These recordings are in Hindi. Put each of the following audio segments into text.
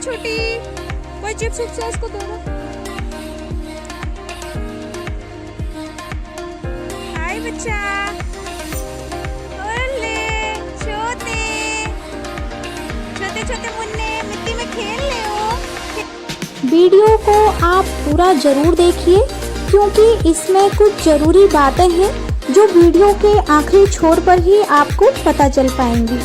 छोटी, कोई चिप्स उप्स है उसको दो दो। हाय बच्चा, ओले छोटे छोटे छोटे मुन्ने, मिट्टी में खेल रहे हो। वीडियो को आप पूरा ज़रूर देखिए क्योंकि इसमें कुछ ज़रूरी बातें हैं जो वीडियो के आखिरी छोर पर ही आपको पता चल पाएंगी।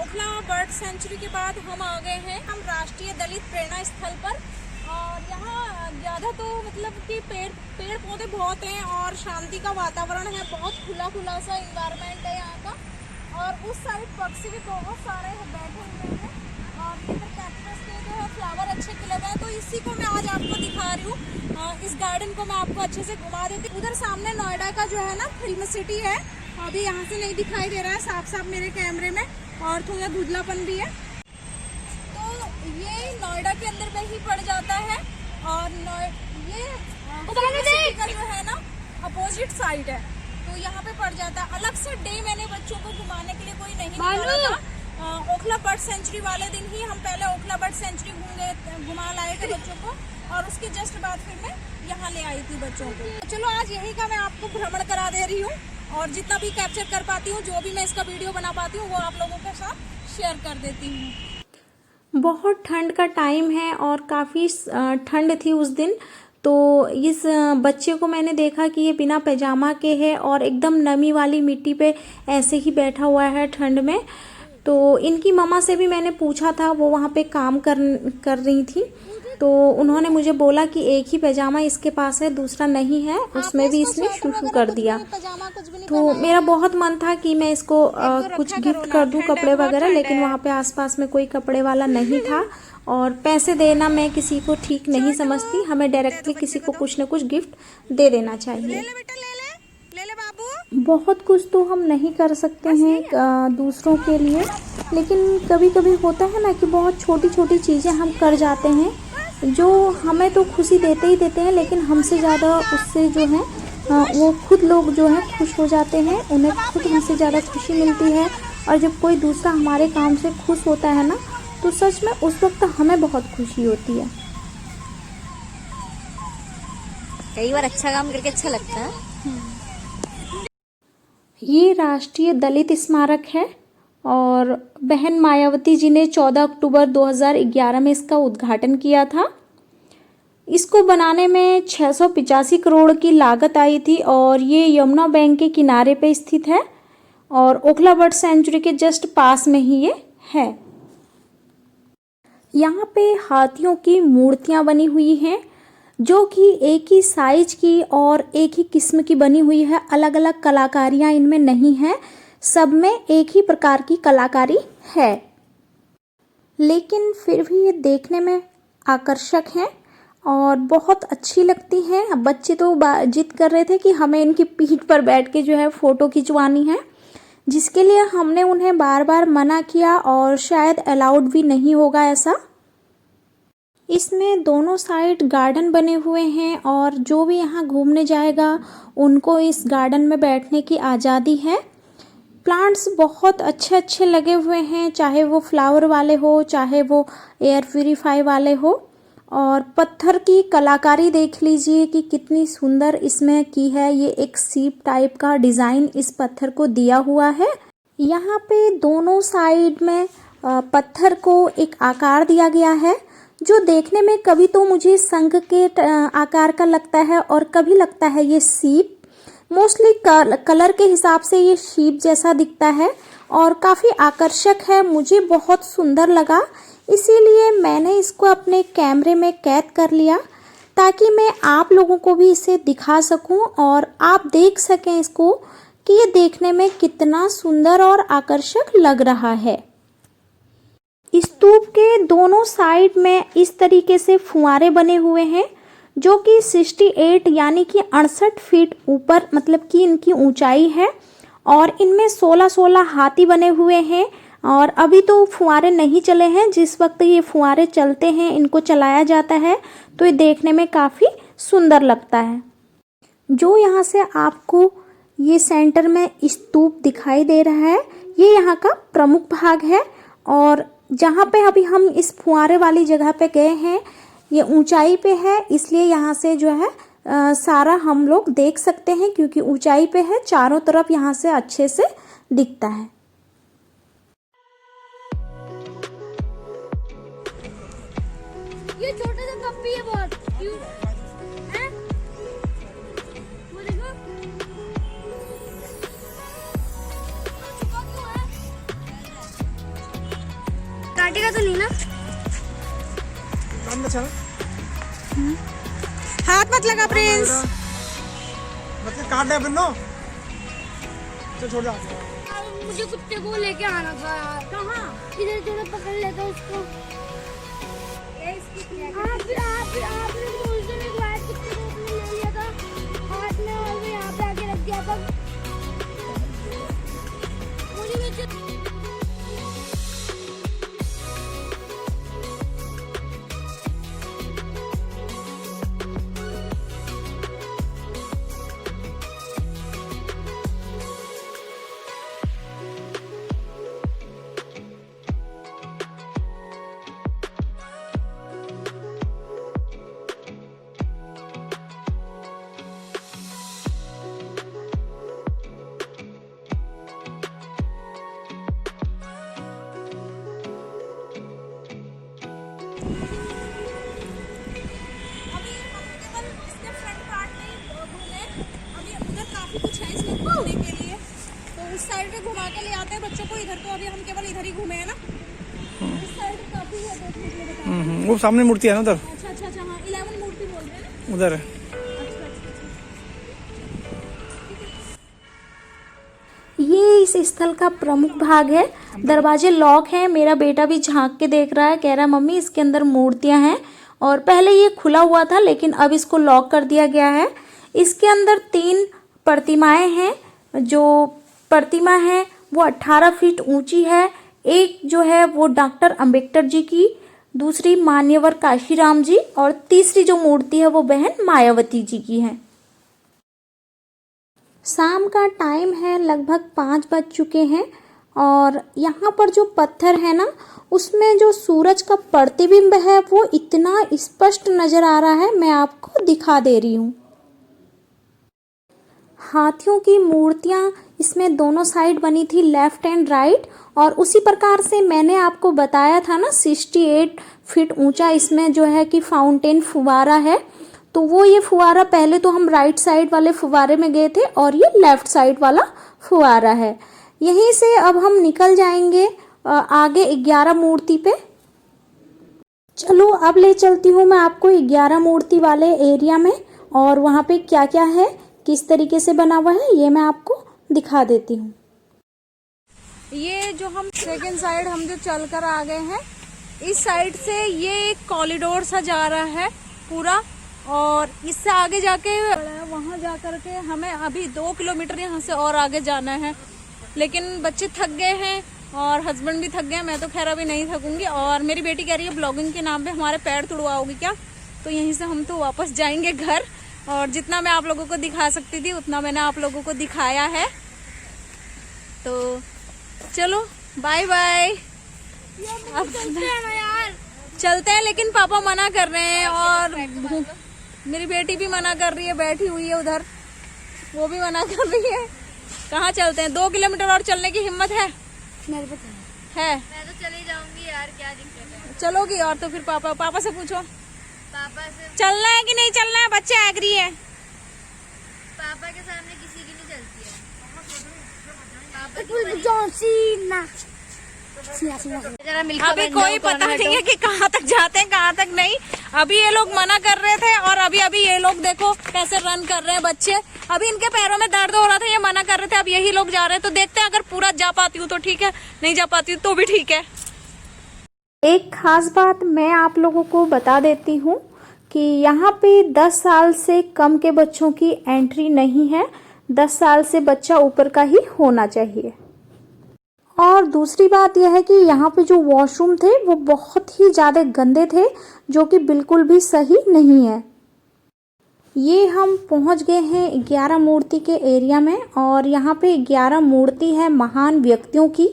ओखला बर्ड सेंचुरी के बाद हम आ गए हैं हम राष्ट्रीय दलित प्रेरणा स्थल पर। और यहाँ ज़्यादा तो मतलब कि पेड़ पौधे बहुत हैं और शांति का वातावरण है, बहुत खुला सा इन्वायरमेंट है यहाँ का। और उस साइड पक्षी भी बहुत सारे बैठे हुए हैं और इधर कैक्टस के जो है फ्लावर अच्छे खिले हुए हैं, तो इसी को मैं आज आपको दिखा रही हूँ। इस गार्डन को मैं आपको अच्छे से घुमा देती हूँ। उधर सामने नोएडा का जो है ना फिल्म सिटी है, अभी यहाँ से नहीं दिखाई दे रहा है साफ मेरे कैमरे में, और थोड़ा धुंधलापन भी है। तो ये नोएडा के अंदर में ही पड़ जाता है और ये सिटी का जो है ना अपोजिट साइड है, तो यहाँ पे पड़ जाता है। अलग से डे मैंने बच्चों को घुमाने के लिए कोई नहीं निकाला था। ओखला बर्ड सेंचुरी वाले दिन ही हम पहले ओखला बर्ड सेंचुरी घुमा लाए थे बच्चों को, और उसके जस्ट बाद फिर मैं यहाँ ले आई थी बच्चों को। तो चलो आज यही का मैं आपको भ्रमण करा दे रही हूँ, और जितना भी कैप्चर कर पाती हूँ, जो भी मैं इसका वीडियो बना पाती हूँ, वो आप लोगों के साथ शेयर कर देती हूँ। बहुत ठंड का टाइम है और काफ़ी ठंड थी उस दिन, तो इस बच्चे को मैंने देखा कि ये बिना पैजामा के है और एकदम नमी वाली मिट्टी पे ऐसे ही बैठा हुआ है ठंड में। तो इनकी मम्मा से भी मैंने पूछा था, वो वहाँ पे काम कर रही थी, तो उन्होंने मुझे बोला कि एक ही पैजामा इसके पास है, दूसरा नहीं है, उसमें भी इसने शू कर दिया। तो मेरा बहुत मन था कि मैं इसको कुछ गिफ्ट कर दूं कपड़े वगैरह, लेकिन वहाँ पे आसपास में कोई कपड़े वाला नहीं था, और पैसे देना मैं किसी को ठीक नहीं समझती, हमें डायरेक्टली किसी को कुछ न कुछ गिफ्ट दे देना चाहिए। बहुत कुछ तो हम नहीं कर सकते हैं दूसरों के लिए, लेकिन कभी कभी होता है ना कि बहुत छोटी छोटी चीज़ें हम कर जाते हैं जो हमें तो खुशी देते ही देते हैं, लेकिन हमसे ज़्यादा उससे जो है वो खुद लोग जो है खुश हो जाते हैं, उन्हें खुद हमसे ज़्यादा खुशी मिलती है। और जब कोई दूसरा हमारे काम से खुश होता है ना, तो सच में उस वक्त हमें बहुत खुशी होती है। कई बार अच्छा काम करके अच्छा लगता है। ये राष्ट्रीय दलित स्मारक है और बहन मायावती जी ने 14 अक्टूबर 2011 में इसका उद्घाटन किया था। इसको बनाने में 685 करोड़ की लागत आई थी और ये यमुना बैंक के किनारे पे स्थित है और ओखला बर्ड सेंचुरी के जस्ट पास में ही ये है। यहाँ पे हाथियों की मूर्तियाँ बनी हुई हैं जो कि एक ही साइज की और एक ही किस्म की बनी हुई है, अलग अलग कलाकारियाँ इनमें नहीं हैं, सब में एक ही प्रकार की कलाकारी है, लेकिन फिर भी ये देखने में आकर्षक हैं और बहुत अच्छी लगती हैं। बच्चे तो जिद कर रहे थे कि हमें इनकी पीठ पर बैठ के जो है फ़ोटो खिंचवानी है, जिसके लिए हमने उन्हें बार बार मना किया और शायद अलाउड भी नहीं होगा ऐसा। इसमें दोनों साइड गार्डन बने हुए हैं और जो भी यहाँ घूमने जाएगा उनको इस गार्डन में बैठने की आज़ादी है। प्लांट्स बहुत अच्छे अच्छे लगे हुए हैं, चाहे वो फ्लावर वाले हो, चाहे वो एयर प्यूरीफाई वाले हो। और पत्थर की कलाकारी देख लीजिए कि कितनी सुंदर इसमें की है। ये एक सीप टाइप का डिज़ाइन इस पत्थर को दिया हुआ है। यहाँ पे दोनों साइड में पत्थर को एक आकार दिया गया है जो देखने में कभी तो मुझे शंख के आकार का लगता है और कभी लगता है ये सीप। मोस्टली कलर के हिसाब से ये शीप जैसा दिखता है और काफ़ी आकर्षक है, मुझे बहुत सुंदर लगा, इसीलिए मैंने इसको अपने कैमरे में कैद कर लिया ताकि मैं आप लोगों को भी इसे दिखा सकूं और आप देख सकें इसको कि ये देखने में कितना सुंदर और आकर्षक लग रहा है। स्तूप के दोनों साइड में इस तरीके से फुहारे बने हुए हैं जो कि 68 यानी कि 68 फीट ऊपर मतलब कि इनकी ऊंचाई है, और इनमें 16 हाथी बने हुए हैं। और अभी तो फुहारे नहीं चले हैं, जिस वक्त ये फुहारे चलते हैं, इनको चलाया जाता है, तो ये देखने में काफ़ी सुंदर लगता है। जो यहाँ से आपको ये सेंटर में स्तूप दिखाई दे रहा है, ये यहाँ का प्रमुख भाग है। और जहाँ पे अभी हम इस फुहारे वाली जगह पे गए हैं, ये ऊंचाई पे है, इसलिए यहाँ से जो है सारा हम लोग देख सकते हैं, क्योंकि ऊंचाई पे है, चारों तरफ यहाँ से अच्छे से दिखता है। ये छोटा सा पप्पी है, बहुत क्यूट है। वो देखो छुपा क्यों है? काटेगा तो नहीं ना? हाथ मत लगा प्रिंस। मतलब काट दे अपनो। चल छोड़ जा। मुझे कुत्ते को लेके आना था यार। कहाँ? इधर थोड़ा पकड़ लेता उसको। आपने उस दिन एक वाइट कुत्ते को अपने ले लिया था हाथ में, और वो यहाँ पे आके रख दिया था। मुझे अभी हम केवल इसके फ्रंट पार्ट में ही घूमे। अभी उधर काफी कुछ है इसमें घूमने के लिए, तो उस साइड पे घुमा के ले आते हैं बच्चों को। इधर तो अभी हम केवल इधर ही घूमे हैं ना। इस साइड काफी है देखने के लिए, बता। वो सामने मूर्ति है ना उधर। अच्छा अच्छा अच्छा, हाँ 11 मूर्ति बोल रहे हैं ना। उधर है। अच्छा अच्छा अच्छा। ये इस स्थल का प्रमुख भाग है। दरवाजे लॉक हैं। मेरा बेटा भी झांक के देख रहा है, कह रहा है मम्मी इसके अंदर मूर्तियां हैं। और पहले ये खुला हुआ था, लेकिन अब इसको लॉक कर दिया गया है। इसके अंदर 3 प्रतिमाएं हैं। जो प्रतिमा है वो 18 फीट ऊंची है। एक जो है वो डॉक्टर अंबेडकर जी की, दूसरी मान्यवर काशीराम जी, और तीसरी जो मूर्ति है वो बहन मायावती जी की है। शाम का टाइम है, लगभग 5 बज चुके हैं। और यहाँ पर जो पत्थर है ना, उसमें जो सूरज का प्रतिबिंब है वो इतना स्पष्ट नजर आ रहा है, मैं आपको दिखा दे रही हूँ। हाथियों की मूर्तियाँ इसमें दोनों साइड बनी थी, लेफ्ट एंड राइट। और उसी प्रकार से मैंने आपको बताया था ना 68 फीट ऊंचा इसमें जो है कि फाउंटेन फुवारा है। तो वो ये फुवारा, पहले तो हम राइट साइड वाले फुवारे में गए थे और ये लेफ्ट साइड वाला फुवारा है। यहीं से अब हम निकल जाएंगे आगे 11 मूर्ति पे। चलो अब ले चलती हूँ मैं आपको 11 मूर्ति वाले एरिया में, और वहाँ पे क्या क्या है, किस तरीके से बना हुआ है, ये मैं आपको दिखा देती हूँ। ये जो हम सेकंड साइड हम जो चल कर आ गए हैं, इस साइड से ये एक कॉरिडोर सा जा रहा है पूरा। और इससे आगे जाके वहाँ जा कर के हमें अभी 2 किलोमीटर यहाँ से और आगे जाना है। लेकिन बच्चे थक गए हैं और हस्बैंड भी थक गए। मैं तो खैर अभी नहीं थकूंगी। और मेरी बेटी कह रही है ब्लॉगिंग के नाम पे हमारे पैर तुड़वाओगी क्या। तो यहीं से हम तो वापस जाएंगे घर। और जितना मैं आप लोगों को दिखा सकती थी उतना मैंने आप लोगों को दिखाया है। तो चलो बाय बाय। अब चलते हैं, लेकिन पापा मना कर रहे हैं और मेरी बेटी भी मना कर रही है, बैठी हुई है उधर, वो भी मना कर रही है। कहाँ चलते हैं? 2 किलोमीटर और चलने की हिम्मत है? मेरे पे है। मैं तो चली जाऊंगी यार, क्या दिक्कत है। चलोगी? और तो फिर पापा से पूछो पापा से, चलना है कि नहीं चलना है। बच्चे एग्री है। पापा के सामने किसी की नहीं चलती है। जरा मिल्खा अभी बन कोई जाओ, पता कौन नहीं है कि कहाँ तक जाते हैं कहाँ तक नहीं। अभी ये लोग मना कर रहे थे और अभी अभी ये लोग देखो कैसे रन कर रहे हैं बच्चे। अभी इनके पैरों में दर्द हो रहा था, ये मना कर रहे थे। अब यही लोग जा रहे हैं, तो देखते हैं अगर पूरा जा पाती हूँ तो ठीक है, नहीं जा पाती हूँ तो भी ठीक है। एक खास बात मैं आप लोगों को बता देती हूँ कि यहाँ पे 10 साल से कम के बच्चों की एंट्री नहीं है। 10 साल से बच्चा ऊपर का ही होना चाहिए। और दूसरी बात यह है कि यहाँ पे जो वॉशरूम थे वो बहुत ही ज़्यादा गंदे थे, जो कि बिल्कुल भी सही नहीं है। ये हम पहुंच गए हैं 11 मूर्ति के एरिया में और यहाँ पे 11 मूर्ति है महान व्यक्तियों की।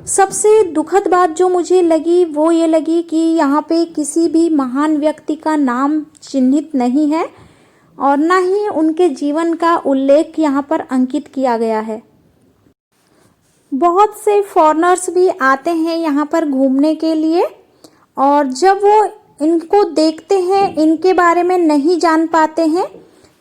सबसे दुखद बात जो मुझे लगी वो ये लगी कि यहाँ पे किसी भी महान व्यक्ति का नाम चिन्हित नहीं है और ना ही उनके जीवन का उल्लेख यहाँ पर अंकित किया गया है। बहुत से फॉरेनर्स भी आते हैं यहाँ पर घूमने के लिए और जब वो इनको देखते हैं इनके बारे में नहीं जान पाते हैं,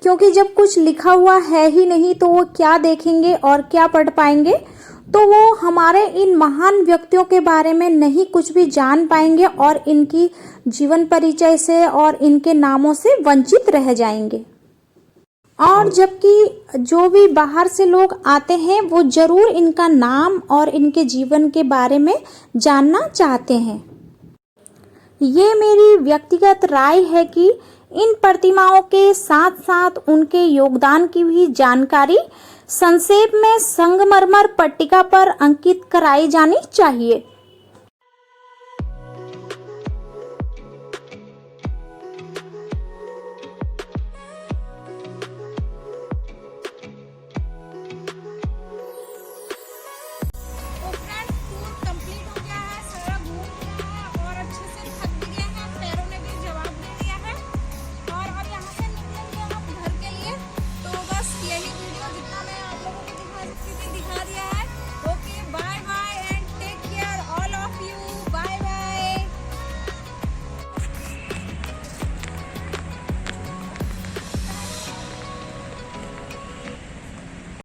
क्योंकि जब कुछ लिखा हुआ है ही नहीं तो वो क्या देखेंगे और क्या पढ़ पाएंगे, तो वो हमारे इन महान व्यक्तियों के बारे में नहीं कुछ भी जान पाएंगे और इनकी जीवन परिचय से और इनके नामों से वंचित रह जाएंगे। और जबकि जो भी बाहर से लोग आते हैं वो ज़रूर इनका नाम और इनके जीवन के बारे में जानना चाहते हैं। ये मेरी व्यक्तिगत राय है कि इन प्रतिमाओं के साथ साथ उनके योगदान की भी जानकारी संक्षेप में संगमरमर पट्टिका पर अंकित कराई जानी चाहिए।